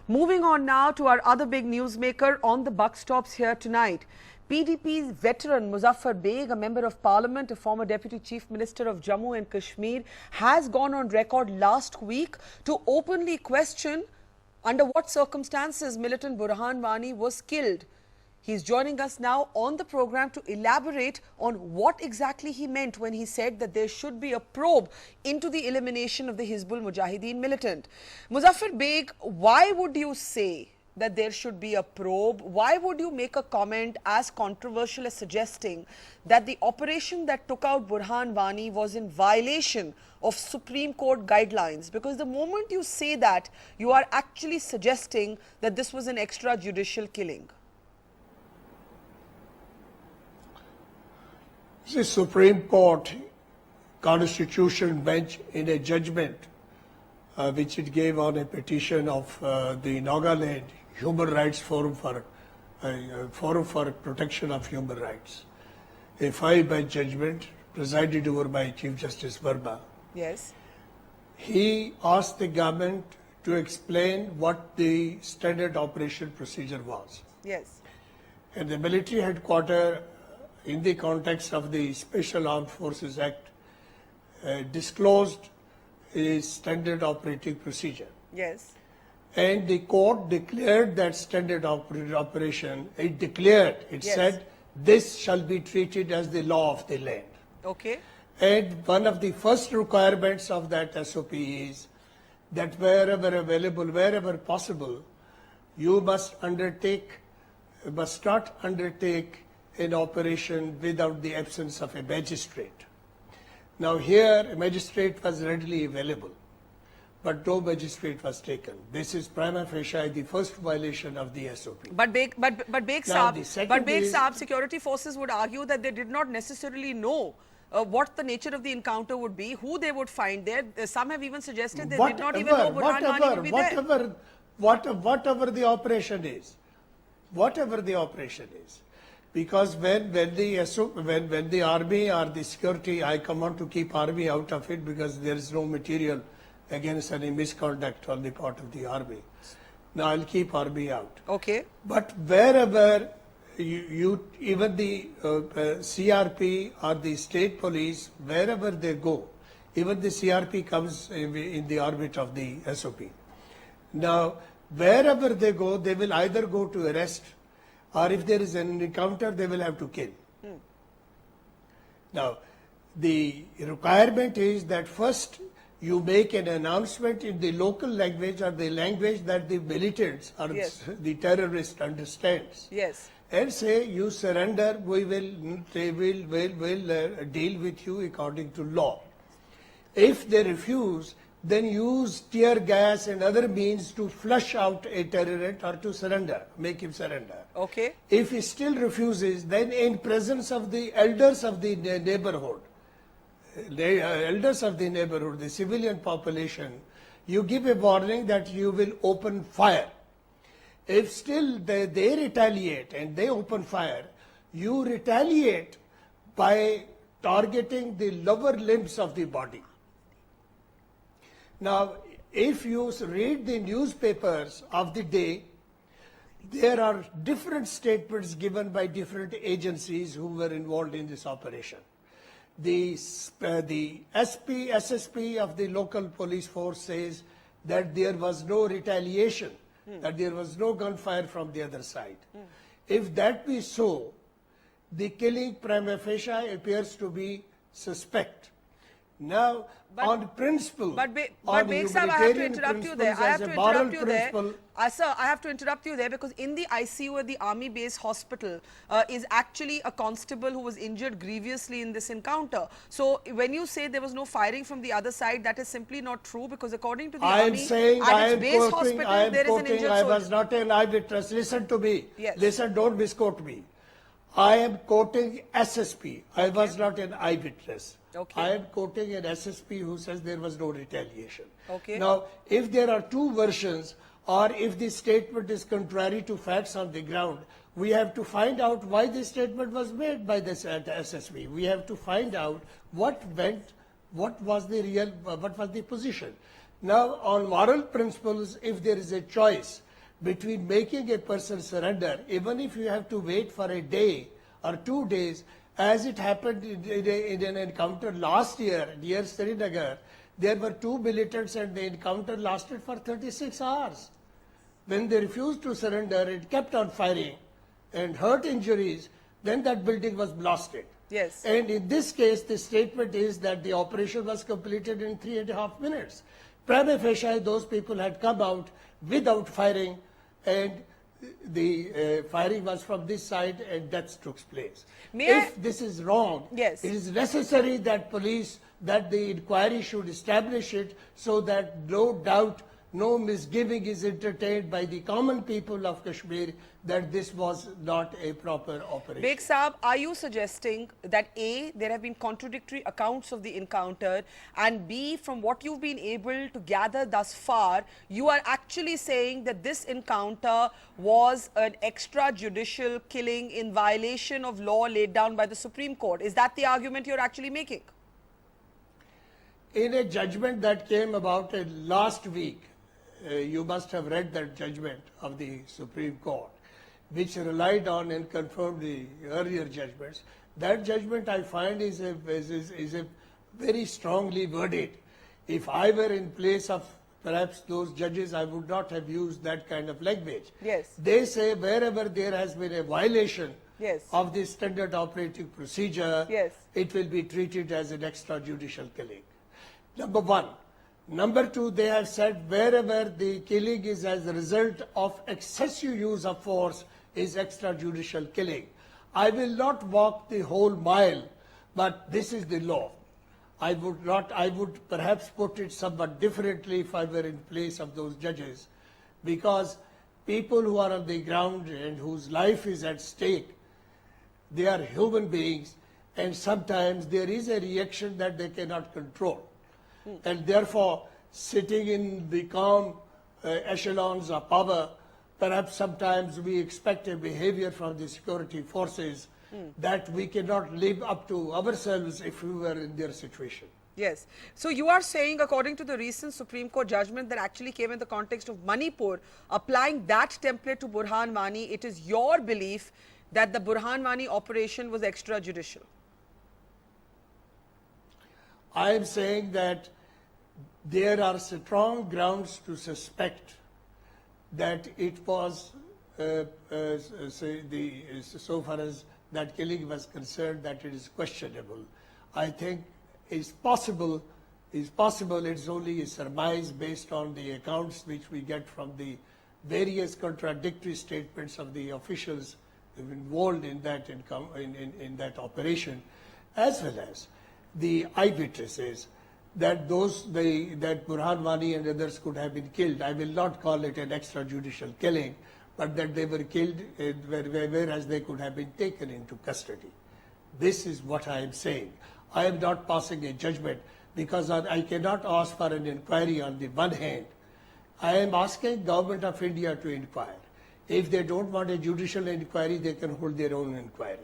Moving on now to our other big newsmaker on the buck stops here tonight. PDP's veteran Muzaffar Baig, a member of parliament, a former deputy chief minister of Jammu and Kashmir, has gone on record last week to openly question under what circumstances militant Burhan Wani was killed. He's joining us now on the program to elaborate on what exactly he meant when he said that there should be a probe into the elimination of the Hizbul Mujahideen militant. Muzaffar Baig, why would you say that there should be a probe? Why would you make a comment as controversial as suggesting that the operation that took out Burhan Wani was in violation of Supreme Court guidelines? Because the moment you say that, you are actually suggesting that this was an extrajudicial killing. The Supreme Court Constitutional Bench, in a judgment which it gave on a petition of the Nagaland Human Rights Forum for Protection of Human Rights, a 5-bench judgment presided over by Chief Justice Verma. Yes. He asked the government to explain what the standard operation procedure was. Yes. And the military headquarters, in the context of the Special Armed Forces Act, disclosed a standard operating procedure. Yes. And the court declared that standard operation, it said this shall be treated as the law of the land. Okay. And one of the first requirements of that SOP is that wherever available, wherever possible, you must not undertake an operation without the absence of a magistrate. Now here, a magistrate was readily available, but no magistrate was taken. This is prima facie the first violation of the SOP. But Baig Saab, security forces would argue that they did not necessarily know what the nature of the encounter would be, who they would find there. Some have even suggested they did not even know Burhan Wani would be there. Whatever the operation is. Because when the army or the security, I come on to keep army out of it because there is no material against any misconduct on the part of the army. Now I'll keep army out. Okay. But wherever even the CRP or the state police, wherever they go, even the CRP comes in the orbit of the SOP. Now, wherever they go, they will either go to arrest, or if there is an encounter, they will have to kill. Now, the requirement is that first you make an announcement in the local language or the language that the militants or the terrorist understands. Yes. And say you surrender, we will deal with you according to law. If they refuse, then use tear gas and other means to flush out a terrorist or to surrender, make him surrender. Okay. If he still refuses, then in presence of the elders of the neighborhood, the civilian population, you give a warning that you will open fire. If still they retaliate and they open fire, you retaliate by targeting the lower limbs of the body. Now, if you read the newspapers of the day, there are different statements given by different agencies who were involved in this operation. The SSP of the local police force says that there was no retaliation, that there was no gunfire from the other side. If that be so, the killing prima facie appears to be suspect. Now, on principle, Baig Sahab, I have to interrupt you there. Sir, I have to interrupt you there because in the ICU at the army base hospital is actually a constable who was injured grievously in this encounter. So when you say there was no firing from the other side, that is simply not true, because according to the army, at its base hospital, there is an injured soldier. I was not an eyewitness. Listen to me. Yes. Listen, don't misquote me. I am quoting SSP. I was not an eyewitness. Okay. I am quoting an SSP who says there was no retaliation. Okay. Now, if there are two versions, or if the statement is contrary to facts on the ground, we have to find out why the statement was made by this SSP. We have to find out what was the position. Now, on moral principles, if there is a choice between making a person surrender, even if you have to wait for a day or 2 days, as it happened in an encounter last year near Srinagar. There were 2 militants and the encounter lasted for 36 hours. When they refused to surrender, it kept on firing and hurt injuries, then that building was blasted. Yes. And in this case, the statement is that the operation was completed in 3.5 minutes. Prima facie, those people had come out without firing, and the firing was from this side and death took place. If this is wrong, yes, it is necessary that the inquiry should establish it so that no doubt, no misgiving is entertained by the common people of Kashmir that this was not a proper operation. Baig Saab, are you suggesting that A, there have been contradictory accounts of the encounter, and B, from what you've been able to gather thus far, you are actually saying that this encounter was an extrajudicial killing in violation of law laid down by the Supreme Court? Is that the argument you're actually making? In a judgment that came about last week, you must have read that judgment of the Supreme Court, which relied on and confirmed the earlier judgments. That judgment I find is a very strongly worded. If I were in place of perhaps those judges, I would not have used that kind of language. Yes. They say wherever there has been a violation, yes, of the standard operating procedure, yes, it will be treated as an extrajudicial killing. Number one. Number two, they have said wherever the killing is as a result of excessive use of force is extrajudicial killing. I will not walk the whole mile, but this is the law. I would perhaps put it somewhat differently if I were in place of those judges, because people who are on the ground and whose life is at stake, they are human beings, and sometimes there is a reaction that they cannot control. And therefore, sitting in the calm echelons of power, perhaps sometimes we expect a behavior from the security forces that we cannot live up to ourselves if we were in their situation. Yes. So you are saying, according to the recent Supreme Court judgment that actually came in the context of Manipur, applying that template to Burhan Wani, it is your belief that the Burhan Wani operation was extrajudicial? I am saying that there are strong grounds to suspect that it was, so far as that killing was concerned, that it is questionable. I think it's possible, it's only a surmise based on the accounts which we get from the various contradictory statements of the officials involved in that, in that operation, as well as the eyewitnesses, that that Burhan Wani and others could have been killed. I will not call it an extrajudicial killing, but that they were killed whereas they could have been taken into custody. This is what I am saying. I am not passing a judgment because I cannot ask for an inquiry on the one hand. I am asking Government of India to inquire. If they don't want a judicial inquiry, they can hold their own inquiry.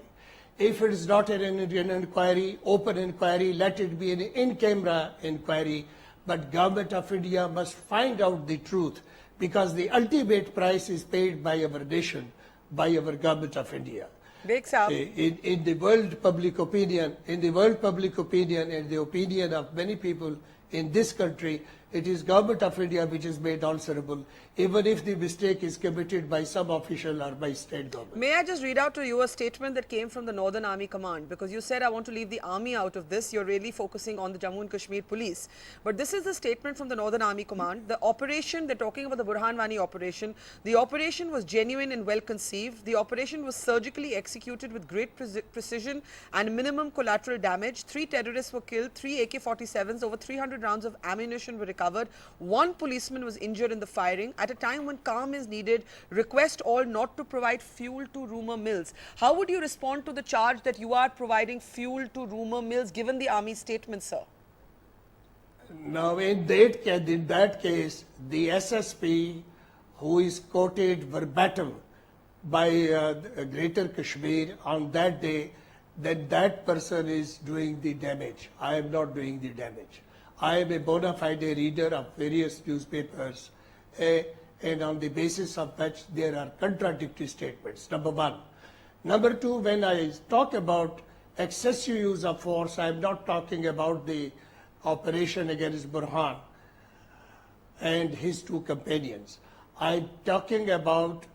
If it is not an inquiry, open inquiry, let it be an in-camera inquiry. But Government of India must find out the truth, because the ultimate price is paid by our nation, by our Government of India. In the world public opinion, and the opinion of many people in this country, it is Government of India which is made answerable, even if the mistake is committed by some official or by state government. May I just read out to you a statement that came from the Northern Army Command? Because you said I want to leave the army out of this. You're really focusing on the Jammu and Kashmir police. But this is the statement from the Northern Army Command. The operation, they're talking about the Burhan Wani operation. The operation was genuine and well conceived. The operation was surgically executed with great precision and minimum collateral damage. 3 terrorists were killed, 3 AK-47s, over 300 rounds of ammunition were recovered. 1 policeman was injured in the firing. At a time when calm is needed, request all not to provide fuel to rumor mills. How would you respond to the charge that you are providing fuel to rumor mills, given the army statement, sir? Now, in that case, the SSP, who is quoted verbatim by Greater Kashmir on that day, then that person is doing the damage. I am not doing the damage. I am a bona fide reader of various newspapers, and on the basis of which there are contradictory statements, number one. Number two, when I talk about excessive use of force, I am not talking about the operation against Burhan and his two companions. I am talking about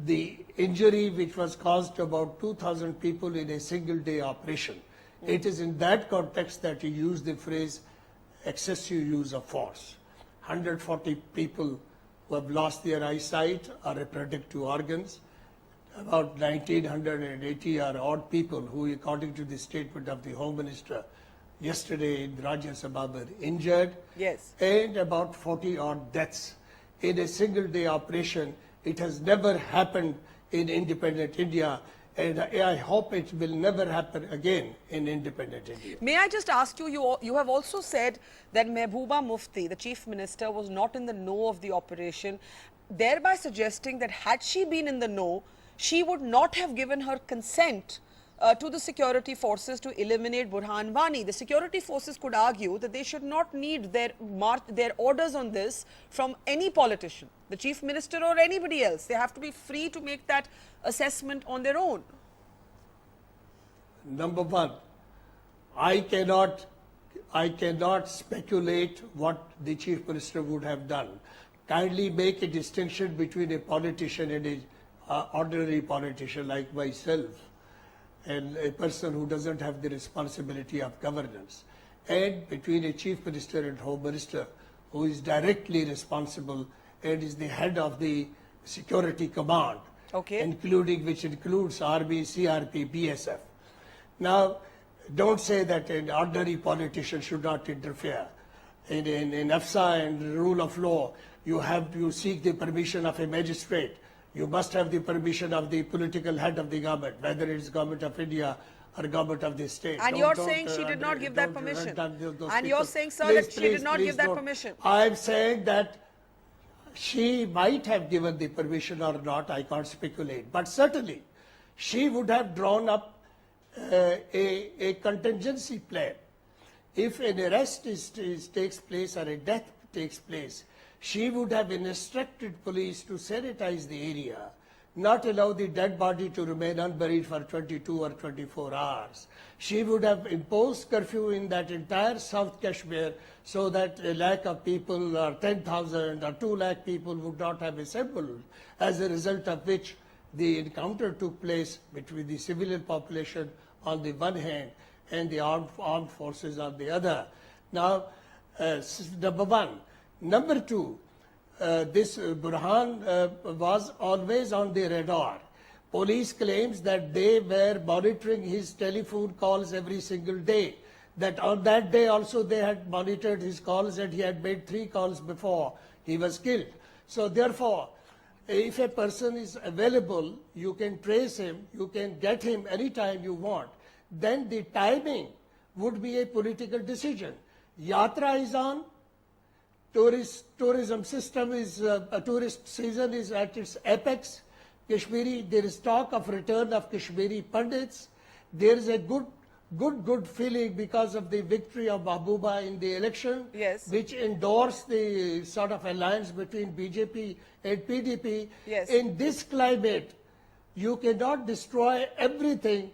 the injury which was caused to about 2,000 people in a single day operation. It is in that context that you use the phrase excessive use of force. 140 people who have lost their eyesight or reproductive organs, about 1,980 or odd people who, according to the statement of the Home Minister yesterday in Rajya Sabha, were injured, Yes. and about 40 odd deaths in a single day operation. It has never happened in independent India, and I hope it will never happen again in independent India. May I just ask you, you have also said that Mehbooba Mufti, the Chief Minister, was not in the know of the operation, thereby suggesting that had she been in the know, she would not have given her consent to the security forces to eliminate Burhan Wani. The security forces could argue that they should not need their orders on this from any politician, the Chief Minister or anybody else. They have to be free to make that assessment on their own. Number one, I cannot speculate what the Chief Minister would have done. Kindly make a distinction between a politician and a ordinary politician like myself, and a person who doesn't have the responsibility of governance, and between a Chief Minister and Home Minister who is directly responsible and is the head of the security command, okay, which includes Army, CRP, BSF. Now, don't say that an ordinary politician should not interfere. In AFSA and rule of law, you have to seek the permission of a magistrate. You must have the permission of the political head of the government, whether it is government of India or government of the state. And you're saying she did not give that permission. And you're saying, sir, that she did not give that permission. I'm saying that she might have given the permission or not, I can't speculate. But certainly, she would have drawn up a contingency plan. If an arrest takes place or a death takes place, she would have instructed police to sanitize the area, not allow the dead body to remain unburied for 22 or 24 hours. She would have imposed curfew in that entire South Kashmir so that a lakh of people or 10,000 or 2 lakh people would not have assembled, as a result of which the encounter took place between the civilian population on the one hand and the armed forces on the other. Now, number one. Number two, this Burhan was always on the radar. Police claims that they were monitoring his telephone calls every single day. That on that day also they had monitored his calls, and he had made 3 calls before he was killed. So therefore, if a person is available, you can trace him, you can get him anytime you want. Then the timing would be a political decision. Yatra is on. Tourism system is, tourist season is at its apex. There is talk of return of Kashmiri Pandits. There is a good feeling because of the victory of Mehbooba in the election, yes, which endorsed the sort of alliance between BJP and PDP. Yes. In this climate, you cannot destroy everything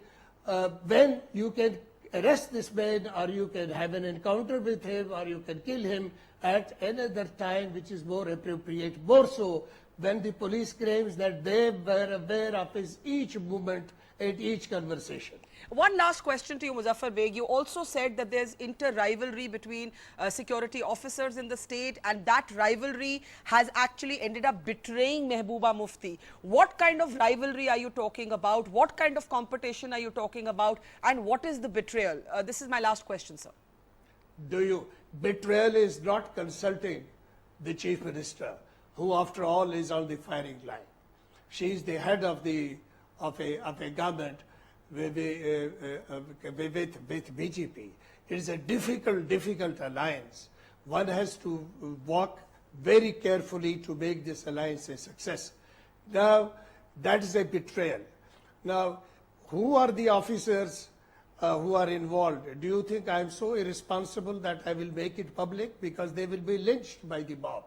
when you can arrest this man, or you can have an encounter with him, or you can kill him at another time which is more appropriate, more so when the police claims that they were aware of his each movement and each conversation. One last question to you, Muzaffar Baig. You also said that there's inter-rivalry between security officers in the state, and that rivalry has actually ended up betraying Mehbooba Mufti. What kind of rivalry are you talking about? What kind of competition are you talking about? And what is the betrayal? This is my last question, sir. Betrayal is not consulting the Chief Minister, who after all is on the firing line. She is the head of a government with BJP. It is a difficult alliance. One has to walk very carefully to make this alliance a success. Now, that is a betrayal. Now, who are the officers who are involved? Do you think I am so irresponsible that I will make it public? Because they will be lynched by the mob.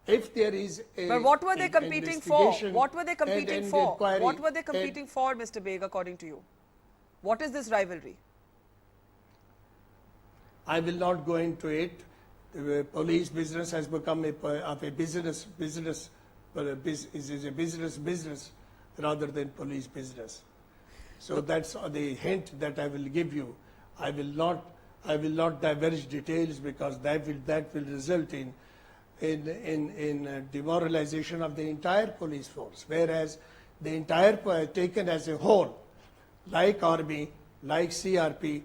If there is a But what were they competing for? investigation What were they competing and for? inquiry What were they competing for, Mr. Baig, according to you? What is this rivalry? I will not go into it. The police business has become a business is a business rather than police business. So that's the hint that I will give you. I will not diverge details because that will result in demoralization of the entire police force. Whereas the entire taken as a whole, like Army, like CRP,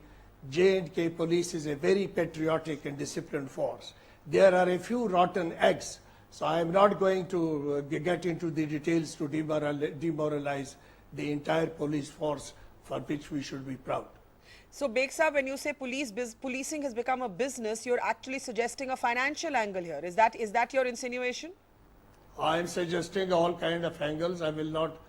J&K police is a very patriotic and disciplined force. There are a few rotten eggs, so I am not going to get into the details to demoralize the entire police force, for which we should be proud. So, Baig Sahab, when you say policing has become a business, you're actually suggesting a financial angle here. Is that your insinuation? I am suggesting all kind of angles. I will not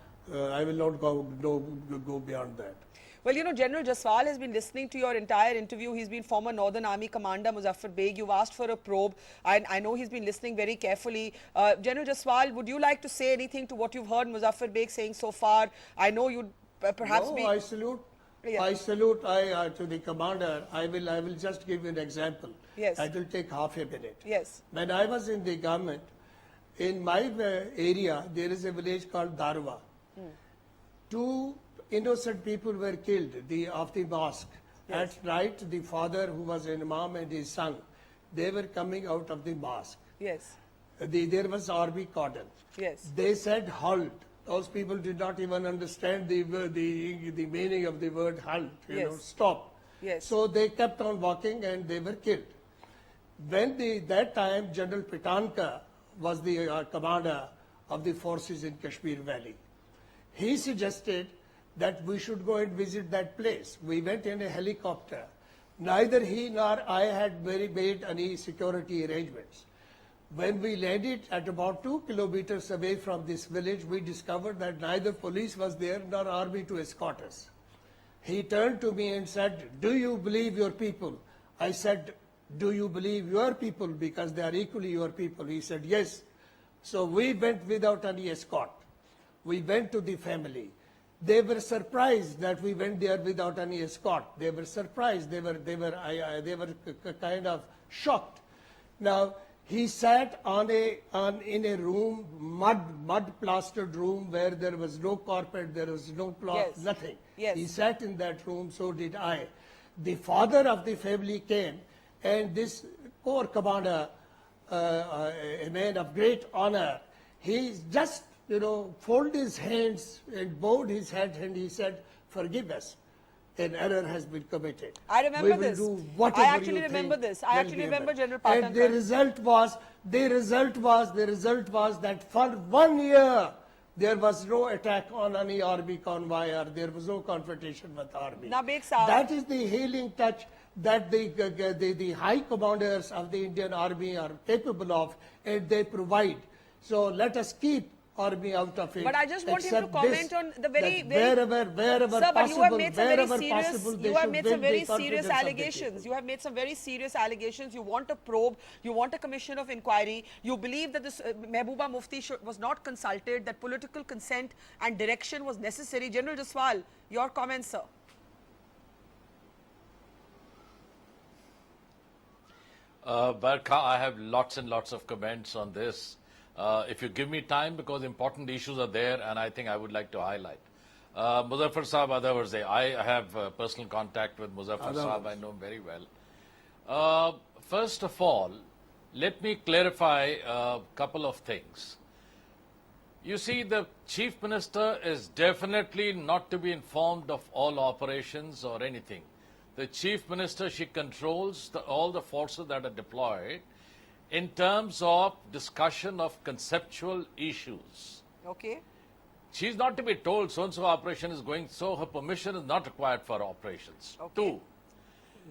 go beyond that. Well, you know, General Jaswal has been listening to your entire interview. He's been former Northern Army Commander Muzaffar Baig. You've asked for a probe. I know he's been listening very carefully. General Jaswal, would you like to say anything to what you've heard Muzaffar Baig saying so far? I know you'd perhaps no, be... I salute. Yeah. I salute to the commander. I will just give you an example. Yes. It will take half a minute. Yes. When I was in the government, in my area, there is a village called Darwa. 2 innocent people were killed of the mosque. Yes. At night, the father, who was an imam, and his son, they were coming out of the mosque. Yes. There was army cordon. Yes. They said halt. Those people did not even understand the meaning of the word halt. You know, stop. Yes. So they kept on walking and they were killed. When that time General Pitanka was the commander of the forces in Kashmir Valley, he suggested that we should go and visit that place. We went in a helicopter. Neither he nor I had made any security arrangements. When we landed at about 2 kilometers away from this village, we discovered that neither police was there nor army to escort us. He turned to me and said, "Do you believe your people?" I said, "Do you believe your people? Because they are equally your people." He said, "Yes." So we went without any escort. We went to the family. They were surprised that we went there without any escort. They were surprised. They were kind of shocked. Now, he sat in a room, mud plastered room, where there was no carpet, there was no cloth, nothing. Yes. He sat in that room, so did I. The father of the family came, and this poor commander, a man of great honor, he just, folded his hands and bowed his head, and he said, "Forgive us. An error has been committed. I remember this. We will do whatever I actually you remember think this. I will actually be remember able." General Patanka. And the result was that for 1 year there was no attack on any army convoy, or there was no confrontation with army. Now, Baig Sahab, that is the healing touch that the high commanders of the Indian Army are capable of, and they provide. So let us keep army out of it. But I just want him to comment on the very wherever Sir, but you have made some very serious, possible, you have made some very serious confidence of the allegations. people. You have made some very serious allegations. You want a probe. You want a commission of inquiry. You believe that this Mehbooba Mufti was not consulted, that political consent and direction was necessary. General Jaswal, your comments, sir. Barkha, I have lots and lots of comments on this. If you give me time, because important issues are there, and I think I would like to highlight. Muzaffar Saab, Adavarze, I have personal contact with Muzaffar Saab, I know him very well. First of all, let me clarify a couple of things. You see, the Chief Minister is definitely not to be informed of all operations or anything. The Chief Minister, she controls all the forces that are deployed in terms of discussion of conceptual issues. Okay. She is not to be told so-and-so operation is going, so her permission is not required for operations. Okay. 2.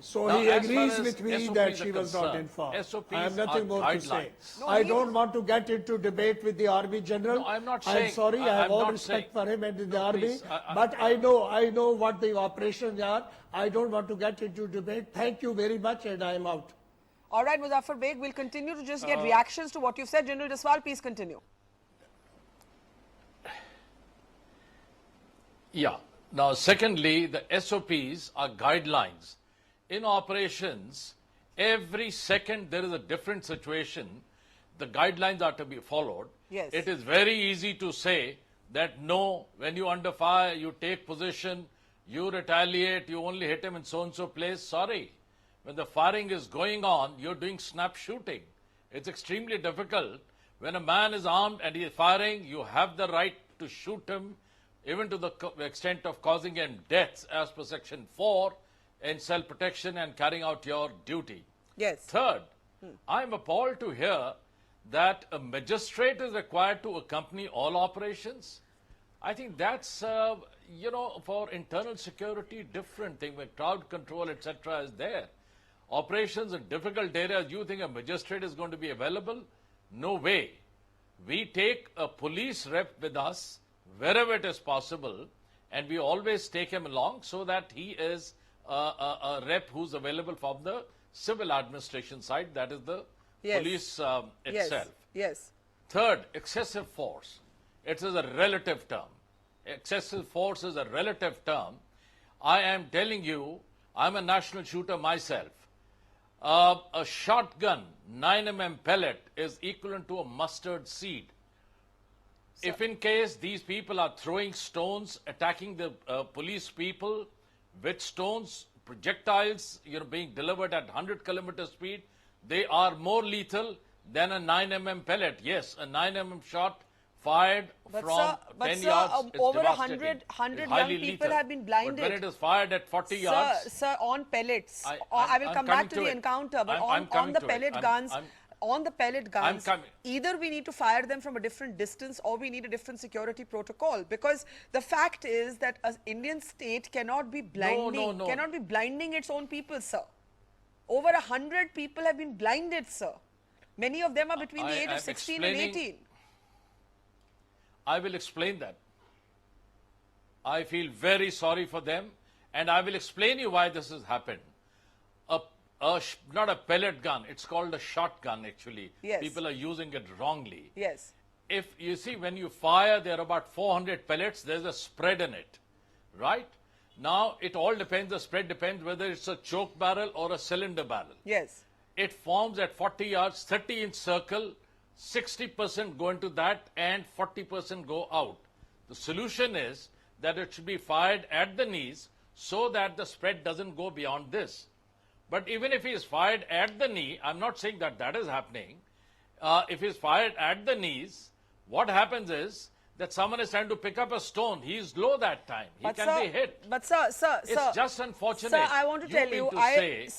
So Now, he as agrees far as with me SOPs that she are was not concerned, informed. SOPs I have nothing are more to say. guidelines. No, I don't want to get into debate with the Army General. No, I'm not I'm saying. sorry, I have I'm all not respect saying. for him and the No, Army. please, But I know what the operations are. I don't want to get into debate. Thank you very much, and I am out. All right, Muzaffar Baig, we'll continue to just get reactions to what you've said. General Jaswal, please continue. Yeah. Now, secondly, the SOPs are guidelines. In operations, every second there is a different situation. The guidelines are to be followed. Yes. It is very easy to say that no, when you under fire, you take position, you retaliate, you only hit him in so-and-so place. Sorry. When the firing is going on, you're doing snap shooting. It's extremely difficult. When a man is armed and he is firing, you have the right to shoot him, even to the extent of causing him death as per Section 4 in self-protection and carrying out your duty. Yes. Third, I'm appalled to hear that a magistrate is required to accompany all operations. I think that's, for internal security, different thing, where crowd control, etc. is there. Operations in difficult areas, you think a magistrate is going to be available? No way. We take a police rep with us wherever it is possible, and we always take him along so that he is a rep who's available from the civil administration side, that is the police itself. Yes. Third, excessive force. It is a relative term. Excessive force is a relative term. I am telling you, I'm a national shooter myself. A shotgun 9mm pellet is equivalent to a mustard seed. If in case these people are throwing stones, attacking the police people with stones, projectiles, being delivered at 100 km speed, they are more lethal than a 9mm pellet. Yes, a 9mm shot fired from 10 yards, it's over devastating. 100 It's young highly people lethal. have been blinded. But when it is fired at 40 yards... Sir, on pellets. I will I'm come back to coming the to it. encounter, but I'm on coming the to it. pellet guns, on the pellet guns, coming. either we need to fire them from a different distance or we need a different security protocol, because the fact is that an Indian state cannot be blinding, No. cannot be blinding its own people, sir. Over 100 people have been blinded, sir. Many of them are between the age of 16 and 18. I will explain that. I feel very sorry for them, and I will explain you why this has happened. Not a pellet gun, it's called a shotgun actually. Yes. People are using it wrongly. Yes. If you see, when you fire, there are about 400 pellets, there's a spread in it, right? Now, it all depends, the spread depends whether it's a choke barrel or a cylinder barrel. Yes. It forms at 40 yards, 30-inch circle, 60% go into that and 40% go out. The solution is that it should be fired at the knees so that the spread doesn't go beyond this. But even if he is fired at the knee, I'm not saying that that is happening. If he is fired at the knees, what happens is that someone is trying to pick up a stone. He is low that time. He can be hit. But sir, it's just unfortunate. Sir, I want to tell you, I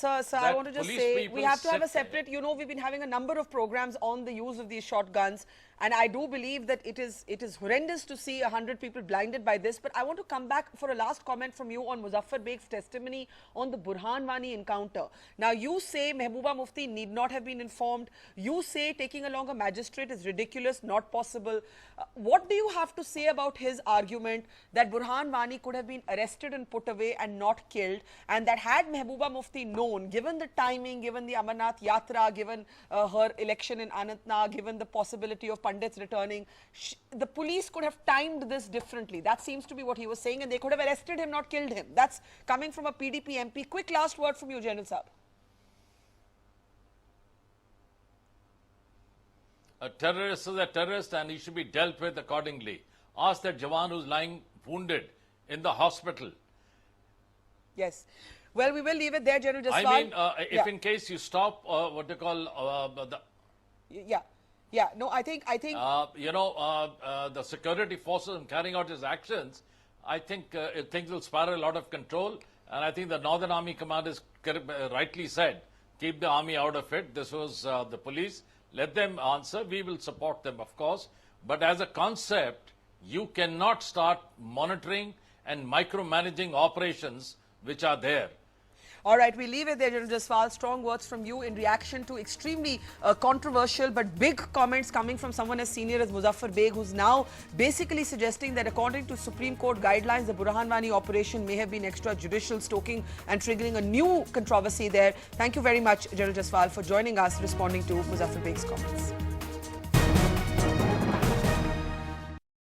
want to just say, we have to have a separate, we've been having a number of programs on the use of these shotguns, and I do believe that it is horrendous to see 100 people blinded by this. But I want to come back for a last comment from you on Muzaffar Baig's testimony on the Burhan Wani encounter. Now, you say Mehbooba Mufti need not have been informed. You say taking along a magistrate is ridiculous, not possible. What do you have to say about his argument that Burhan Wani could have been arrested and put away and not killed, and that had Mehbooba Mufti known, given the timing, given the Amarnath Yatra, given her election in Anantnag, given the possibility of Pandits returning, the police could have timed this differently? That seems to be what he was saying, and they could have arrested him, not killed him. That's coming from a PDP MP. Quick last word from you, General Saab. A terrorist is a terrorist and he should be dealt with accordingly. Ask that Jawan who's lying wounded in the hospital. Yes. Well, we will leave it there, General Jaswal. I mean, if in case you stop what they call No, I think the security forces in carrying out his actions, I think things will spiral out of control. And I think the Northern Army Command is rightly said, keep the army out of it. This was the police. Let them answer. We will support them, of course. But as a concept, you cannot start monitoring and micromanaging operations which are there. All right, we leave it there, General Jaswal. Strong words from you in reaction to extremely controversial but big comments coming from someone as senior as Muzaffar Baig, who's now basically suggesting that according to Supreme Court guidelines, the Burhan Wani operation may have been extrajudicial, stoking and triggering a new controversy there. Thank you very much, General Jaswal, for joining us, responding to Muzaffar Baig's comments.